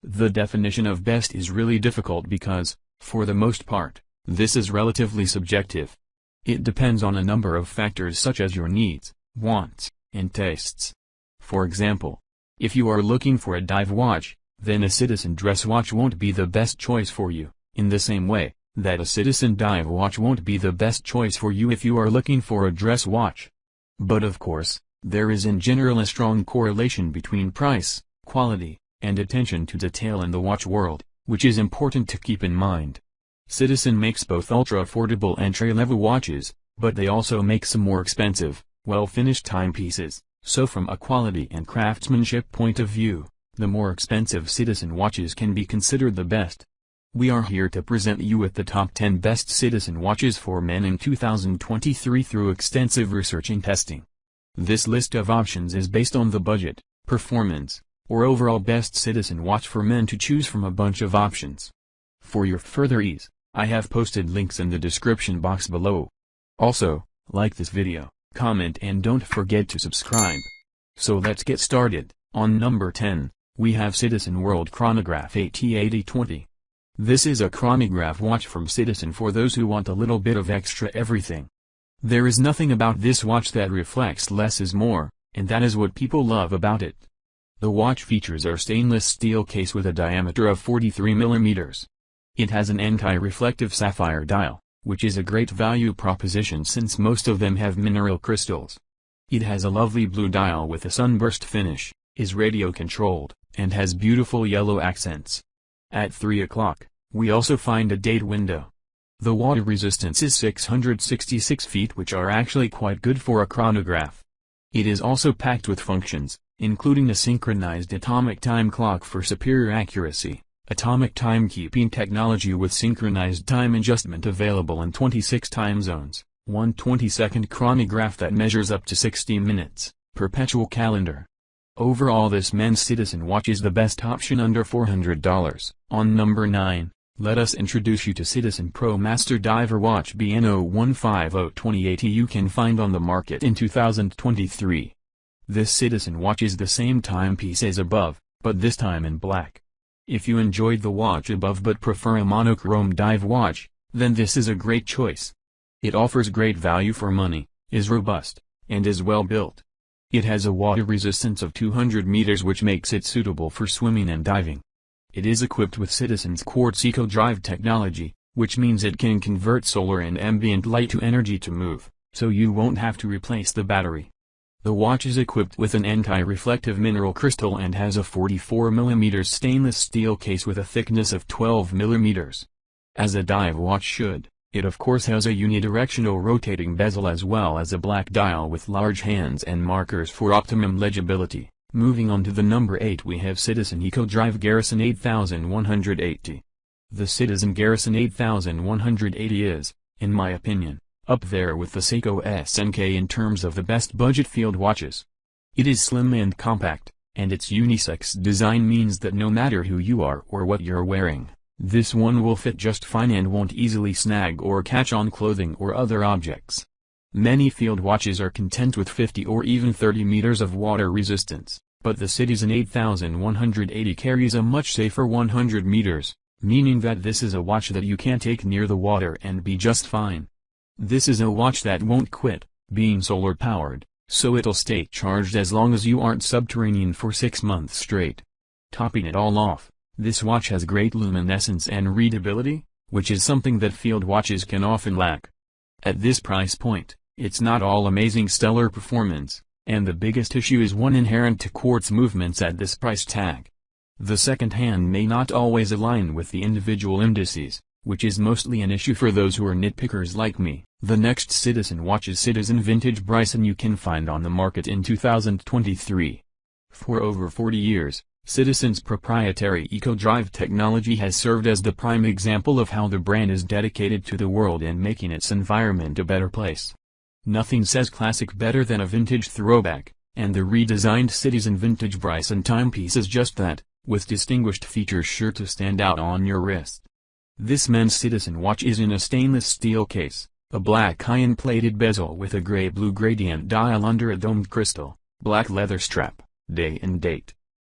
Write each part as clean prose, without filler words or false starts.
The definition of best is really difficult because, for the most part, this is relatively subjective. It depends on a number of factors such as your needs, wants, and tastes. For example, if you are looking for a dive watch, then a Citizen dress watch won't be the best choice for you, in the same way that a Citizen dive watch won't be the best choice for you if you are looking for a dress watch. But of course, there is in general a strong correlation between price, quality, and attention to detail in the watch world, which is important to keep in mind. Citizen makes both ultra-affordable entry-level watches, but they also make some more expensive, well-finished timepieces, so from a quality and craftsmanship point of view, the more expensive Citizen watches can be considered the best. We are here to present you with the top 10 best Citizen watches for men in 2023 through extensive research and testing. This list of options is based on the budget, performance, or overall best Citizen watch for men to choose from a bunch of options. For your further ease, I have posted links in the description box below. Also, like this video, comment and don't forget to subscribe. So let's get started. On number 10, we have Citizen World Chronograph 8020. This is a chronograph watch from Citizen for those who want a little bit of extra everything. There is nothing about this watch that reflects less is more, and that is what people love about it. The watch features a stainless steel case with a diameter of 43 mm. It has an anti-reflective sapphire dial, which is a great value proposition since most of them have mineral crystals. It has a lovely blue dial with a sunburst finish, is radio controlled, and has beautiful yellow accents. At 3 o'clock, we also find a date window. The water resistance is 666 feet, which are actually quite good for a chronograph. It is also packed with functions, including a synchronized atomic time clock for superior accuracy, atomic timekeeping technology with synchronized time adjustment available in 26 time zones, one 20-second chronograph that measures up to 60 minutes, perpetual calendar. Overall, this men's Citizen watch is the best option under $400. On number 9, let us introduce you to Citizen Promaster Diver Watch BN2038 you can find on the market in 2023. This Citizen watch is the same timepiece as above, but this time in black. If you enjoyed the watch above but prefer a monochrome dive watch, then this is a great choice. It offers great value for money, is robust, and is well built. It has a water resistance of 200 meters, which makes it suitable for swimming and diving. It is equipped with Citizen's Quartz Eco-Drive technology, which means it can convert solar and ambient light to energy to move, so you won't have to replace the battery. The watch is equipped with an anti-reflective mineral crystal and has a 44 mm stainless steel case with a thickness of 12 mm. As a dive watch should. It of course has a unidirectional rotating bezel as well as a black dial with large hands and markers for optimum legibility. Moving on to the number 8, we have Citizen Eco-Drive Garrison 8180. The Citizen Garrison 8180 is, in my opinion, up there with the Seiko SNK in terms of the best budget field watches. It is slim and compact, and its unisex design means that no matter who you are or what you're wearing, this one will fit just fine and won't easily snag or catch on clothing or other objects. Many field watches are content with 50 or even 30 meters of water resistance, but the Citizen 8180 carries a much safer 100 meters, meaning that this is a watch that you can take near the water and be just fine. This is a watch that won't quit, being solar powered, so it'll stay charged as long as you aren't subterranean for 6 months straight. Topping it all off, this watch has great luminescence and readability, which is something that field watches can often lack. At this price point, it's not all amazing stellar performance, and the biggest issue is one inherent to quartz movements at this price tag. The second hand may not always align with the individual indices, which is mostly an issue for those who are nitpickers like me. The next Citizen watch is Citizen Vintage Brycen you can find on the market in 2023. For over 40 years, Citizen's proprietary Eco-Drive technology has served as the prime example of how the brand is dedicated to the world and making its environment a better place. Nothing says classic better than a vintage throwback, and the redesigned Citizen Vintage Brycen timepiece is just that, with distinguished features sure to stand out on your wrist. This men's Citizen watch is in a stainless steel case, a black iron-plated bezel with a gray-blue gradient dial under a domed crystal, black leather strap, day and date.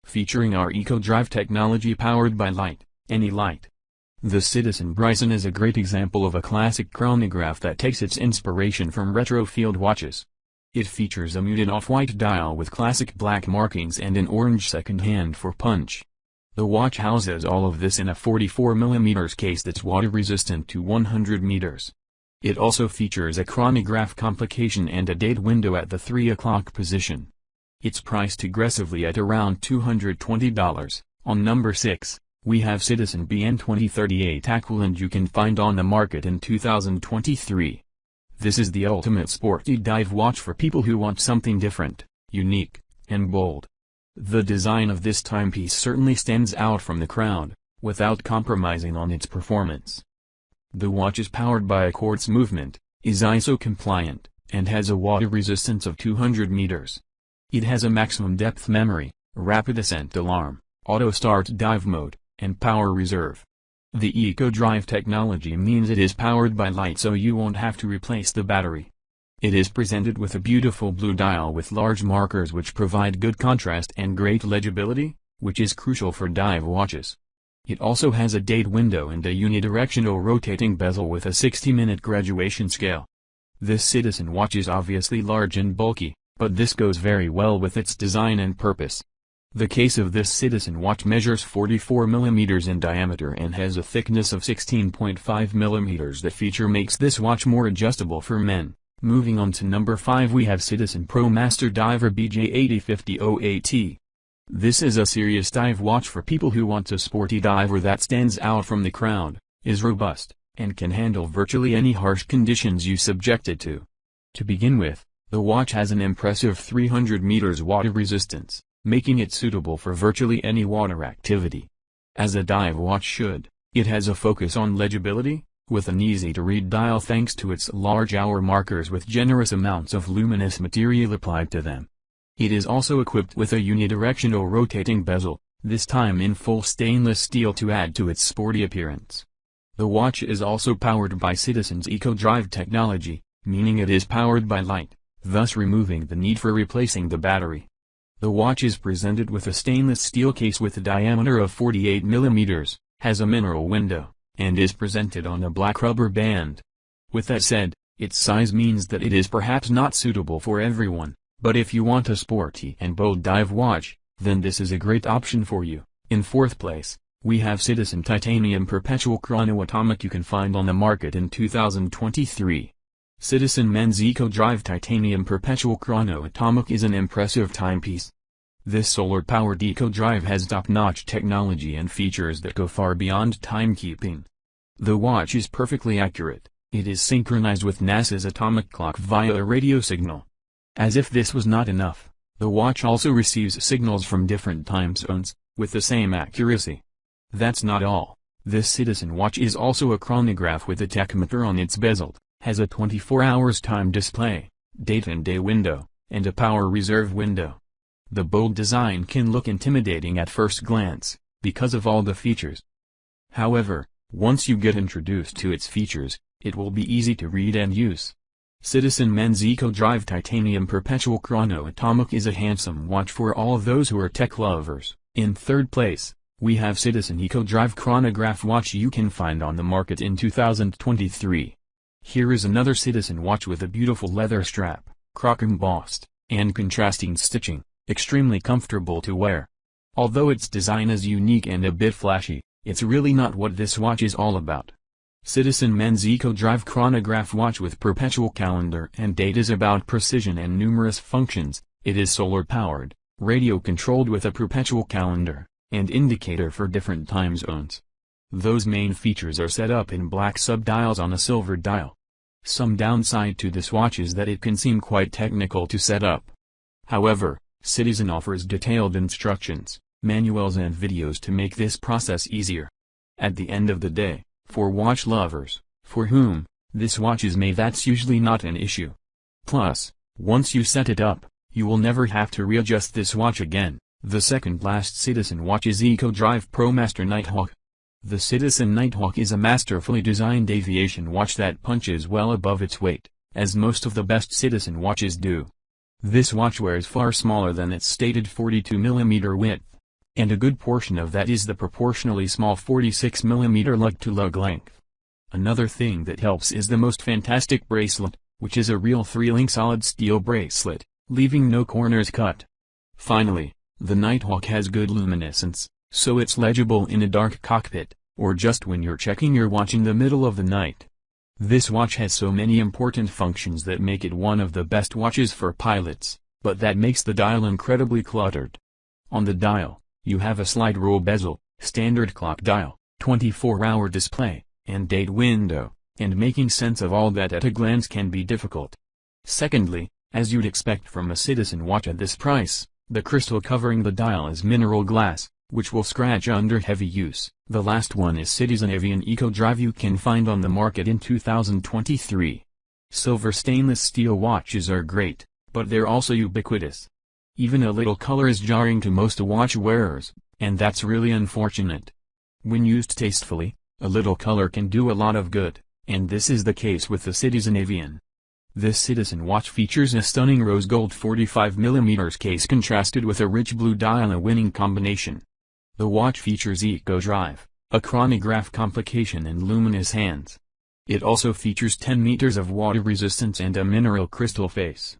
featuring our Eco-Drive technology powered by light, any light. The Citizen Brycen is a great example of a classic chronograph that takes its inspiration from retro field watches. It features a muted off-white dial with classic black markings and an orange second hand for punch. The watch houses all of this in a 44mm case that's water-resistant to 100 meters. It also features a chronograph complication and a date window at the 3 o'clock position. It's priced aggressively at around $220. On number 6, we have Citizen BN2038 Aqualand. You can find on the market in 2023. This is the ultimate sporty dive watch for people who want something different, unique, and bold. The design of this timepiece certainly stands out from the crowd, without compromising on its performance. The watch is powered by a quartz movement, is ISO compliant, and has a water resistance of 200 meters. It has a maximum depth memory, rapid ascent alarm, auto start dive mode, and power reserve. The Eco-Drive technology means it is powered by light, so you won't have to replace the battery. It is presented with a beautiful blue dial with large markers which provide good contrast and great legibility, which is crucial for dive watches. It also has a date window and a unidirectional rotating bezel with a 60-minute graduation scale. This Citizen watch is obviously large and bulky, but this goes very well with its design and purpose. The case of this Citizen watch measures 44mm in diameter and has a thickness of 16.5mm. The feature makes this watch more adjustable for men. Moving on to number 5, we have Citizen Promaster Diver BJ805008T. This is a serious dive watch for people who want a sporty diver that stands out from the crowd, is robust, and can handle virtually any harsh conditions you subject it to. To begin with, the watch has an impressive 300 meters water resistance, making it suitable for virtually any water activity. As a dive watch should, it has a focus on legibility, with an easy-to-read dial thanks to its large hour markers with generous amounts of luminous material applied to them. It is also equipped with a unidirectional rotating bezel, this time in full stainless steel to add to its sporty appearance. The watch is also powered by Citizen's Eco-Drive technology, meaning it is powered by light, thus removing the need for replacing the battery. The watch is presented with a stainless steel case with a diameter of 48mm, has a mineral window, and is presented on a black rubber band. With that said, its size means that it is perhaps not suitable for everyone, but if you want a sporty and bold dive watch, then this is a great option for you. In 4th place, we have Citizen Titanium Perpetual Chrono Atomic. You can find on the market in 2023. Citizen Men's Eco-Drive Titanium Perpetual Chrono Atomic is an impressive timepiece. This solar-powered Eco-Drive has top-notch technology and features that go far beyond timekeeping. The watch is perfectly accurate. It is synchronized with NASA's atomic clock via a radio signal. As if this was not enough, the watch also receives signals from different time zones, with the same accuracy. That's not all. This Citizen watch is also a chronograph with a tachometer on its bezel, has a 24 hours time display, date and day window, and a power reserve window. The bold design can look intimidating at first glance, because of all the features. However, once you get introduced to its features, it will be easy to read and use. Citizen Men's Eco-Drive Titanium Perpetual Chrono Atomic is a handsome watch for all of those who are tech lovers. In 3rd place, we have Citizen Eco-Drive Chronograph watch. You can find on the market in 2023. Here is another Citizen watch with a beautiful leather strap, croc embossed, and contrasting stitching, extremely comfortable to wear. Although its design is unique and a bit flashy, it's really not what this watch is all about. Citizen Men's Eco-Drive Chronograph watch with perpetual calendar and date is about precision and numerous functions. It is solar-powered, radio-controlled with a perpetual calendar, and indicator for different time zones. Those main features are set up in black sub-dials on a silver dial. Some downside to this watch is that it can seem quite technical to set up. However, Citizen offers detailed instructions, manuals and videos to make this process easier. At the end of the day, for watch lovers, for whom this watch is made, that's usually not an issue. Plus, once you set it up, you will never have to readjust this watch again. The second last Citizen watch is Eco-Drive Promaster Nighthawk. The Citizen Nighthawk is a masterfully designed aviation watch that punches well above its weight, as most of the best Citizen watches do. This watch wears far smaller than its stated 42mm width. and a good portion of that is the proportionally small 46mm lug-to-lug length. Another thing that helps is the most fantastic bracelet, which is a real 3-link solid steel bracelet, leaving no corners cut. Finally, the Nighthawk has good luminescence, so it's legible in a dark cockpit, or just when you're checking your watch in the middle of the night. This watch has so many important functions that make it one of the best watches for pilots, but that makes the dial incredibly cluttered. On the dial, you have a slide rule bezel, standard clock dial, 24-hour display, and date window, and making sense of all that at a glance can be difficult. Secondly, as you'd expect from a citizen watch at this price, the crystal covering the dial is mineral glass, which will scratch under heavy use. The last one is Citizen Avion Eco-Drive you can find on the market in 2023. Silver stainless steel watches are great, but they're also ubiquitous. Even a little color is jarring to most watch wearers, and that's really unfortunate. When used tastefully, a little color can do a lot of good, and this is the case with the Citizen Avion. This Citizen watch features a stunning rose gold 45mm case contrasted with a rich blue dial, a winning combination. The watch features Eco-Drive, a chronograph complication and luminous hands. It also features 10 meters of water resistance and a mineral crystal face.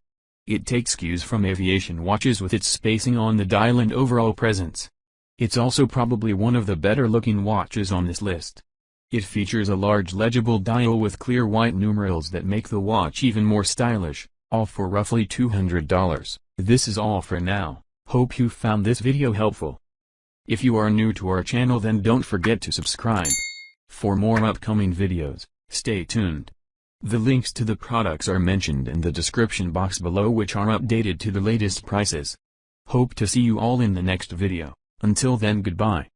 It takes cues from aviation watches with its spacing on the dial and overall presence. It's also probably one of the better looking watches on this list. It features a large legible dial with clear white numerals that make the watch even more stylish, all for roughly $200. This is all for now. Hope you found this video helpful. If you are new to our channel, then don't forget to subscribe. For more upcoming videos, stay tuned. The links to the products are mentioned in the description box below, which are updated to the latest prices. Hope to see you all in the next video. Until then, goodbye.